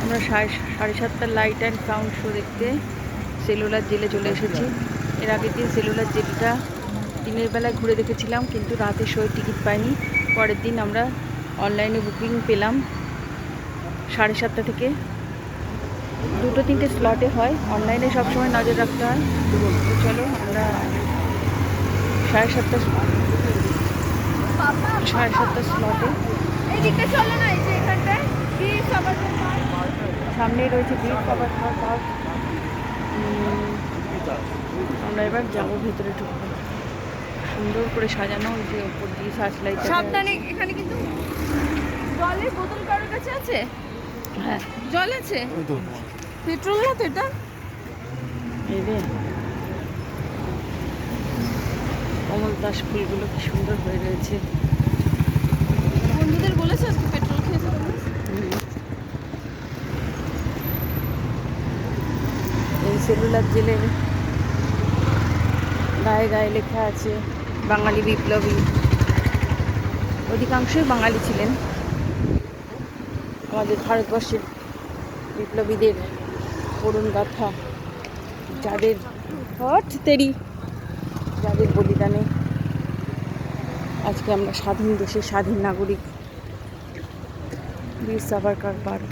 আমরা 7:30 light and sound show দেখতে cellular জেলে চলে এসেছি। এর আগের দিন সেলুলার জেলটা দিনের বেলায় ঘুরে দেখেছিলাম, কিন্তু রাতে শোয়ের টিকিট পাইনি। পরের দিন আমরা অনলাইনে বুকিং পেলাম 7:30 থেকে। 2-3টে স্লটে হয়, অনলাইনে সবসময় নজর রাখতে হয়। তো চলো আমরা 7:30 স্লটে। সামনেই রয়েছে বীর খাবার পার্ক। আমরা এবার যাবো ভেতরে, ঢুকবো। সুন্দর করে সাজানো, ওই যে ওপর দিয়ে সার্চলাইট। সাবধানে, এখানে কিন্তু জলের বোতল কারোর কাছে আছে? হ্যাঁ, জল আছে, পেট্রোল না তো এটা। এই রে কমল দাস ফুলগুলো কি সুন্দর হয়ে রয়েছে। বন্ধুদের বলেছো আজকে পেট্রোল খেয়েছো তোমরা? এই সেলুলার জেলের গায়ে গায়ে লেখা আছে বাঙালি বিপ্লবী। অধিকাংশই বাঙালি ছিলেন। আমাদের ভারতবর্ষের বিপ্লবীদের করুণ গাথা, যাদের যাদের বলিদানে আজকে আমরা স্বাধীন দেশের স্বাধীন নাগরিক। বীর সাভারকার পার্ক।